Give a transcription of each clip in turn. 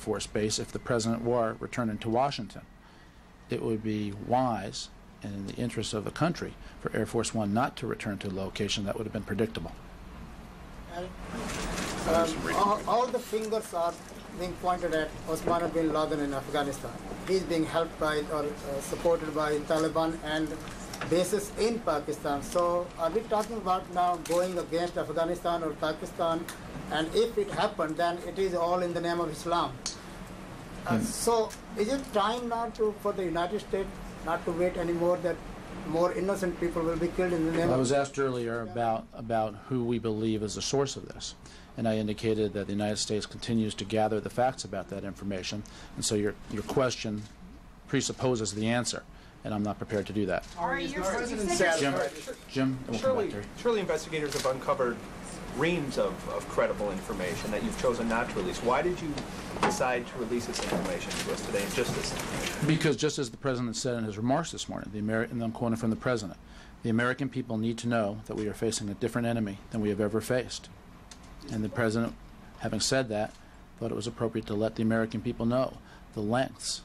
Force base if the President were returning to Washington. It would be wise and in the interest of the country for Air Force One not to return to a location that would have been predictable. All the fingers are being pointed at Osama bin Laden in Afghanistan. He's being helped by or supported by Taliban and bases in Pakistan. So are we talking about now going against Afghanistan or Pakistan? And if it happened, then it is all in the name of Islam. So is it time now for the United States not to wait anymore that more innocent people will be killed in the name of... I was asked earlier about who we believe is the source of this, and I indicated that the United States continues to gather the facts about that information, and so your question presupposes the answer, and I'm not prepared to do that. Jim, surely investigators have uncovered reams of credible information that you've chosen not to release. Why did you decide to release this information to us today in just this? Because just as the President said in his remarks this morning, and I'm quoting from the President, the American people need to know that we are facing a different enemy than we have ever faced. And the President, having said that, thought it was appropriate to let the American people know the lengths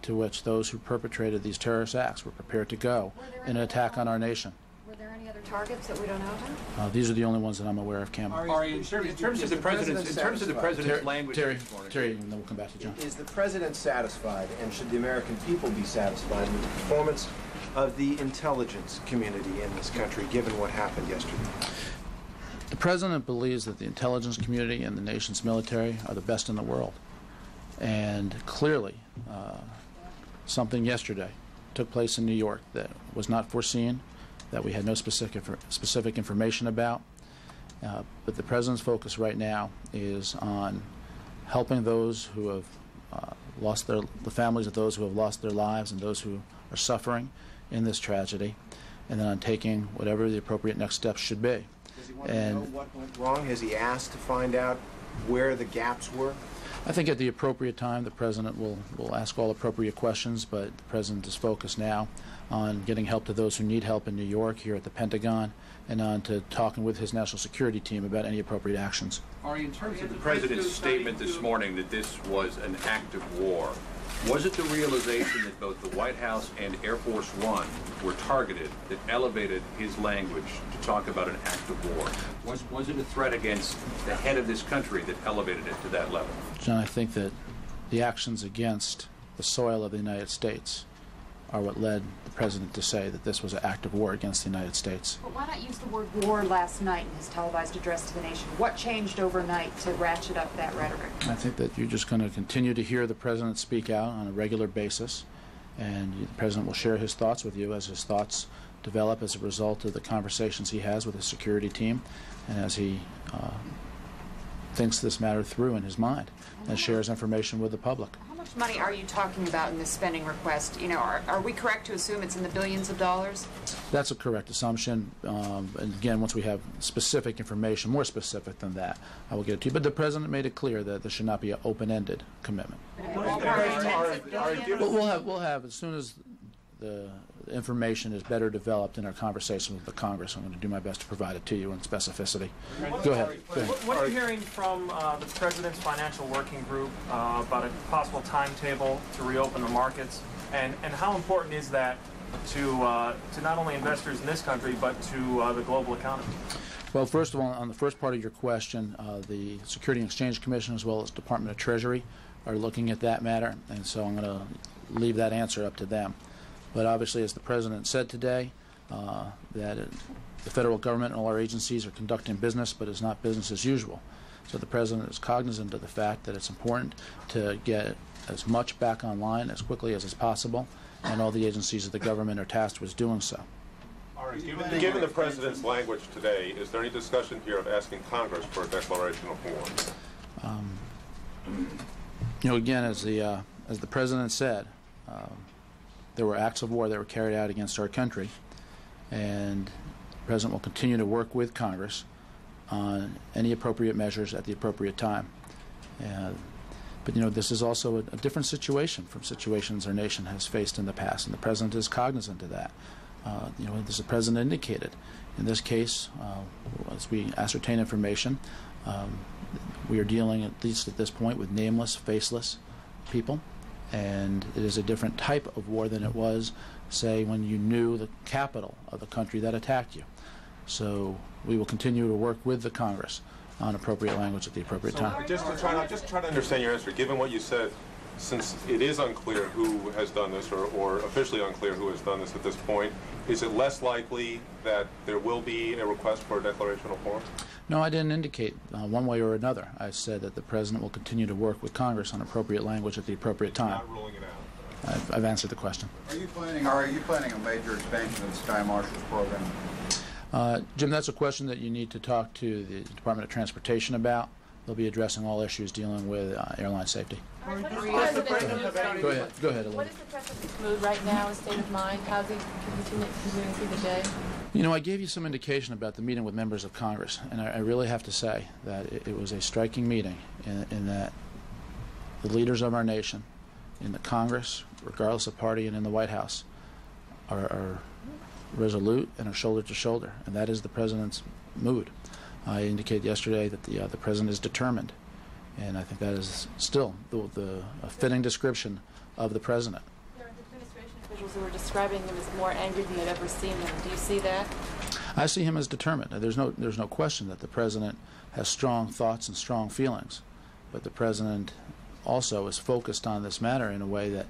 to which those who perpetrated these terrorist acts were prepared to go in an attack on our nation. Were there any other targets that we don't know about? These are the only ones that I'm aware of, Cam. In terms of the President's language Terry, and then we'll come back to John. Is the President satisfied, and should the American people be satisfied with the performance of the intelligence community in this country, given what happened yesterday? The President believes that the intelligence community and the nation's military are the best in the world. And clearly, something yesterday took place in New York that was not foreseen, that we had no specific information about. But the President's focus right now is on helping those who have the families of those who have lost their lives and those who are suffering in this tragedy, and then on taking whatever the appropriate next steps should be. Does he want to know what went wrong? Has he asked to find out where the gaps were? I think at the appropriate time the President will ask all appropriate questions, but the President is focused now on getting help to those who need help in New York, here at the Pentagon, and on to talking with his national security team about any appropriate actions. Ari, in terms of the President's statement this morning that this was an act of war, was it the realization that both the White House and Air Force One were targeted that elevated his language to talk about an act of war? Was it a threat against the head of this country that elevated it to that level? John, I think that the actions against the soil of the United States are what led the President to say that this was an act of war against the United States. But why not use the word war last night in his televised address to the nation? What changed overnight to ratchet up that rhetoric? I think that you're just going to continue to hear the President speak out on a regular basis, and the President will share his thoughts with you as his thoughts develop as a result of the conversations he has with his security team, and as he thinks this matter through in his mind and shares information with the public. How much money are you talking about in this spending request? You know, are we correct to assume it's in the billions of dollars? That's a correct assumption. And again, once we have specific information, more specific than that, I will get it to you. But the President made it clear that this should not be an open-ended commitment. But we'll have as soon as the information is better developed in our conversation with the Congress. I'm going to do my best to provide it to you in specificity. Go ahead. What are you hearing from the President's financial working group about a possible timetable to reopen the markets, and how important is that to not only investors in this country but to the global economy? Well, first of all, on the first part of your question, the Security and Exchange Commission as well as Department of Treasury are looking at that matter, and so I'm going to leave that answer up to them. But obviously, as the President said today, that the federal government and all our agencies are conducting business, but it's not business as usual. So the President is cognizant of the fact that it's important to get as much back online as quickly as is possible, and all the agencies of the government are tasked with doing so. Given the President's language today, is there any discussion here of asking Congress for a declaration of war? You know, again, as the President said, there were acts of war that were carried out against our country, and the President will continue to work with Congress on any appropriate measures at the appropriate time. But, you know, this is also a different situation from situations our nation has faced in the past, and the President is cognizant of that. You know, as the President indicated, in this case, as we ascertain information, We are dealing, at least at this point, with nameless, faceless people, and it is a different type of war than it was, say, when you knew the capital of the country that attacked you. So we will continue to work with the Congress on appropriate language at the appropriate time. Just try to understand your answer. Given what you said, since it is unclear who has done this, or officially unclear who has done this at this point, is it less likely that there will be a request for a declaration of war? No, I didn't indicate one way or another. I said that the President will continue to work with Congress on appropriate language at the appropriate time. Not ruling it out. I've answered the question. Are you planning a major expansion of the Sky Marshals program? Jim, that's a question that you need to talk to the Department of Transportation about. They'll be addressing all issues dealing with airline safety. Go ahead, Elizabeth. What is the President's mood right now, his state of mind? How's he continuing through the day? You know, I gave you some indication about the meeting with members of Congress, and I really have to say that it was a striking meeting in that the leaders of our nation, in the Congress, regardless of party, and in the White House, are resolute and are shoulder to shoulder, and that is the President's mood. I indicated yesterday that the President is determined, and I think that is still a fitting description of the President. There are administration officials who are describing him as more angry than they've ever seen him. Do you see that? I see him as determined. There's no question that the President has strong thoughts and strong feelings, but the President also is focused on this matter in a way that,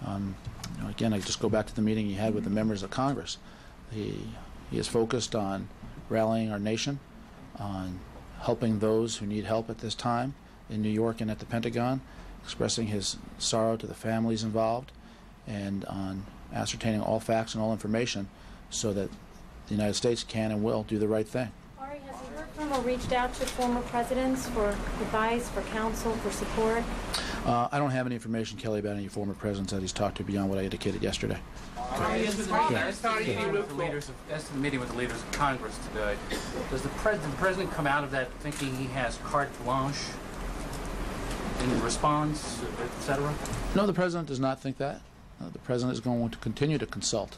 you know, again, I just go back to the meeting he had with the members of Congress. He is focused on rallying our nation, on helping those who need help at this time in New York and at the Pentagon, expressing his sorrow to the families involved, and on ascertaining all facts and all information so that the United States can and will do the right thing. Ari, has he heard from or reached out to former presidents for advice, for counsel, for support? I don't have any information, Kelly, about any former presidents that he's talked to beyond what I indicated yesterday. As to the meeting with the leaders of Congress today, does the President come out of that thinking he has carte blanche in response, etc.? No, the President does not think that. The President is going to continue to consult.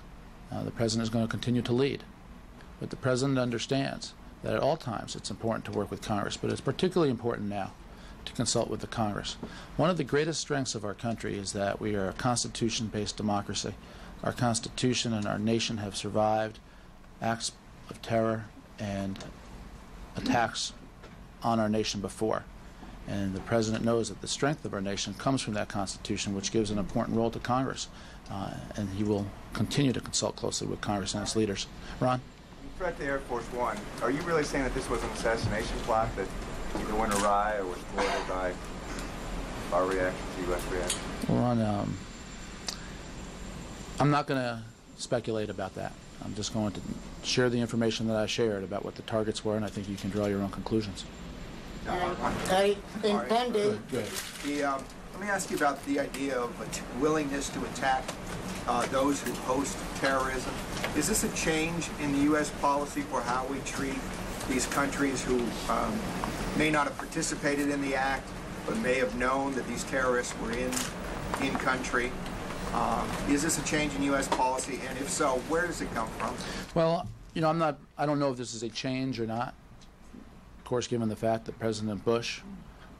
The President is going to continue to lead. But the President understands that at all times it's important to work with Congress, but it's particularly important now to consult with the Congress. One of the greatest strengths of our country is that we are a Constitution-based democracy. Our Constitution and our nation have survived acts of terror and attacks on our nation before. And the President knows that the strength of our nation comes from that Constitution, which gives an important role to Congress. And he will continue to consult closely with Congress and its leaders. Ron? Threat to Air Force One, are you really saying that this was an assassination plot that either went awry or was thwarted by our reaction to U.S. reaction? Well, Ron, I'm not going to speculate about that. I'm just going to share the information that I shared about what the targets were, and I think you can draw your own conclusions. In 10 days, Let me ask you about the idea of a willingness to attack those who host terrorism. Is this a change in the U.S. policy for how we treat these countries who may not have participated in the act, but may have known that these terrorists were in country? Is this a change in U.S. policy, and if so, where does it come from? Well, you know, I don't know if this is a change or not. Of course, given the fact that President Bush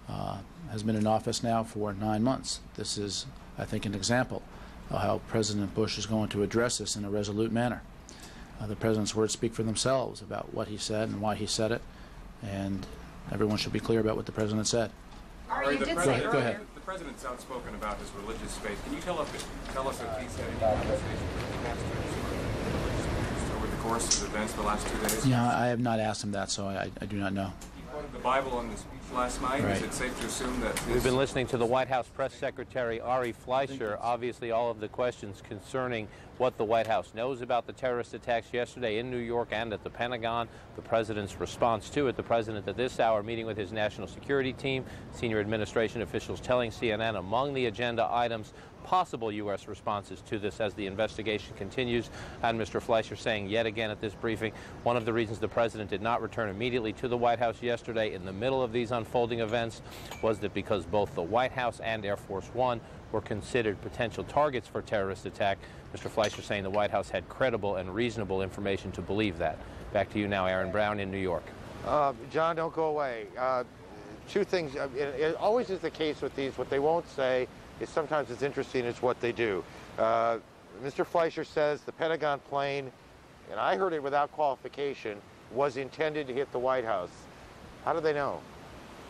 has been in office now for 9 months, this is, I think, an example of how President Bush is going to address this in a resolute manner. The President's words speak for themselves about what he said and why he said it, and everyone should be clear about what the President said. Ari, you did say Go ahead. The President's outspoken about his religious faith. Can you tell us if he's had any conversations with pastors over the course of events the last 2 days? Yeah, I have not asked him that, so I do not know. He quoted the Bible in the speech last night. Right. Is it safe to assume that We've been listening to the White House Press Secretary Ari Fleischer. Obviously, all of the questions concerning what the White House knows about the terrorist attacks yesterday in New York and at the Pentagon, the President's response to it. The President at this hour meeting with his national security team, senior administration officials telling CNN among the agenda items possible U.S. responses to this as the investigation continues. And Mr. Fleischer saying yet again at this briefing, one of the reasons the President did not return immediately to the White House yesterday in the middle of these unfolding events was that because both the White House and Air Force One were considered potential targets for terrorist attack. Mr. Fleischer saying the White House had credible and reasonable information to believe that. Back to you now, Aaron Brown in New York. John, don't go away. Two things. It always is the case with these. What they won't say is sometimes it's interesting is what they do. Mr. Fleischer says the Pentagon plane, and I heard it without qualification, was intended to hit the White House. How do they know?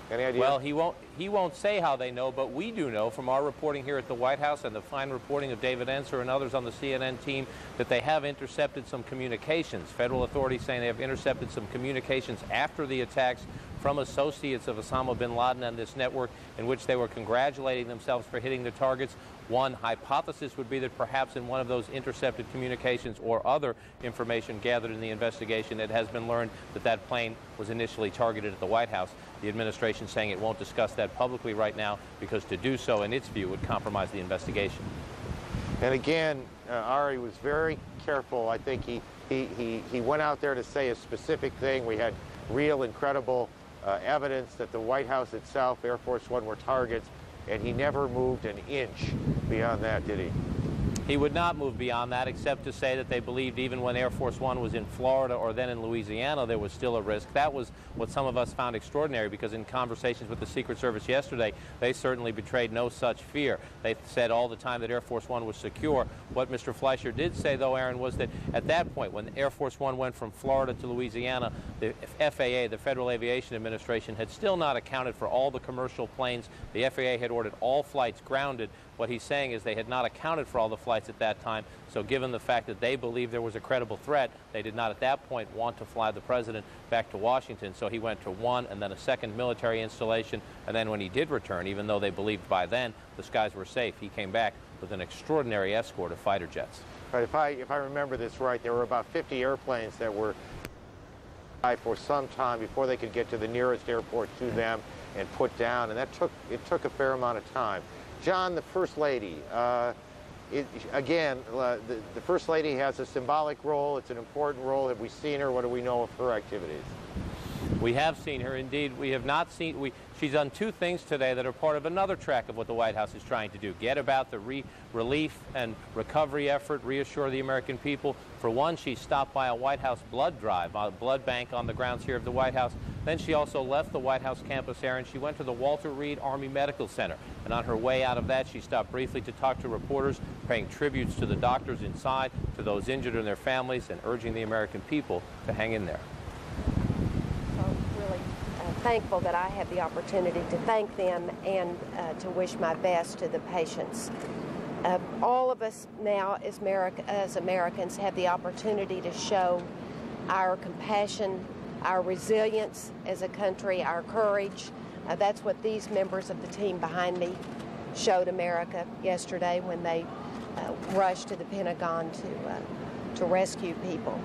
Any idea? Well, he won't say how they know, but we do know from our reporting here at the White House and the fine reporting of David Enser and others on the CNN team that they have intercepted some communications. Federal authorities saying they have intercepted some communications after the attacks from associates of Osama bin Laden and this network in which they were congratulating themselves for hitting the targets. One hypothesis would be that perhaps in one of those intercepted communications or other information gathered in the investigation, it has been learned that that plane was initially targeted at the White House. The administration saying it won't discuss that publicly right now because to do so, in its view, would compromise the investigation. And again, Ari was very careful. I think he went out there to say a specific thing. We had real, incredible evidence that the White House itself, Air Force One, were targets, and he never moved an inch beyond that, did he? He would not move beyond that, except to say that they believed even when Air Force One was in Florida or then in Louisiana, there was still a risk. That was what some of us found extraordinary, because in conversations with the Secret Service yesterday, they certainly betrayed no such fear. They said all the time that Air Force One was secure. What Mr. Fleischer did say, though, Aaron, was that at that point, when Air Force One went from Florida to Louisiana, the FAA, the Federal Aviation Administration, had still not accounted for all the commercial planes. The FAA had ordered all flights grounded. What he's saying is they had not accounted for all the flights at that time, so given the fact that they believed there was a credible threat, they did not at that point want to fly the president back to Washington, so he went to one and then a second military installation, and then when he did return, even though they believed by then the skies were safe, he came back with an extraordinary escort of fighter jets. Right, if I remember this right, there were about 50 airplanes that were for some time before they could get to the nearest airport to them and put down, and it took a fair amount of time. John, the First Lady, the First Lady has a symbolic role. It's an important role. Have we seen her? What do we know of her activities? We have seen her, indeed. We have not seen... She's done two things today that are part of another track of what the White House is trying to do. Get about the relief and recovery effort, reassure the American people. For one, she stopped by a White House blood drive, a blood bank on the grounds here of the White House. Then she also left the White House campus area and she went to the Walter Reed Army Medical Center. And on her way out of that, she stopped briefly to talk to reporters, paying tributes to the doctors inside, to those injured and their families, and urging the American people to hang in there. Thankful that I have the opportunity to thank them and to wish my best to the patients. All of us now as Americans have the opportunity to show our compassion, our resilience as a country, our courage. That's what these members of the team behind me showed America yesterday when they rushed to the Pentagon to rescue people.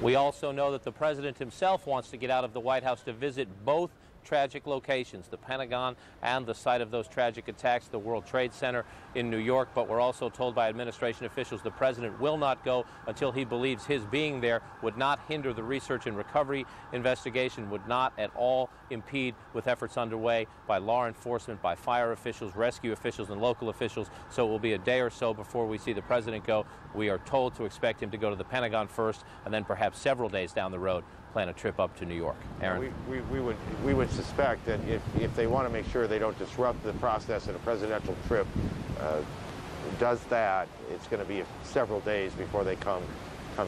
We also know that the president himself wants to get out of the White House to visit both tragic locations, the Pentagon and the site of those tragic attacks, the World Trade Center in New York. But we're also told by administration officials the president will not go until he believes his being there would not hinder the research and recovery investigation, would not at all impede with efforts underway by law enforcement, by fire officials, rescue officials, and local officials. So it will be a day or so before we see the president go. We are told to expect him to go to the Pentagon first, and then perhaps several days down the road plan a trip up to New York. Aaron? We would suspect that if they want to make sure they don't disrupt the process in a presidential trip, does that, it's going to be several days before they come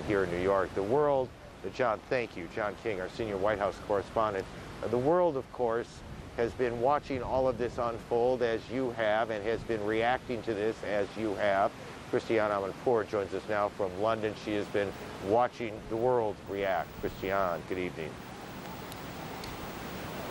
here in New York. The world, John, thank you, John King, our senior White House correspondent. The world, of course, has been watching all of this unfold as you have and has been reacting to this as you have. Christiane Amanpour joins us now from London. She has been watching the world react. Christiane, good evening.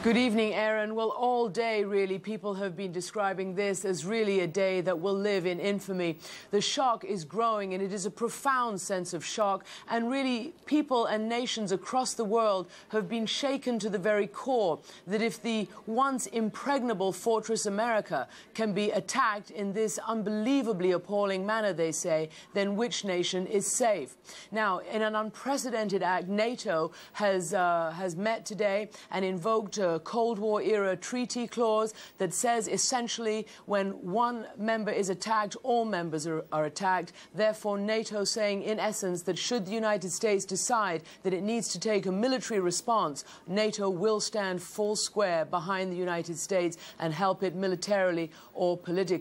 Good evening, Aaron. Well, all day, really, people have been describing this as really a day that will live in infamy. The shock is growing, and it is a profound sense of shock. And really, people and nations across the world have been shaken to the very core that if the once impregnable fortress America can be attacked in this unbelievably appalling manner, they say, then which nation is safe? Now, in an unprecedented act, NATO has met today and invoked a Cold War era treaty clause that says essentially when one member is attacked, all members are attacked. Therefore, NATO saying in essence that should the United States decide that it needs to take a military response, NATO will stand full square behind the United States and help it militarily or politically.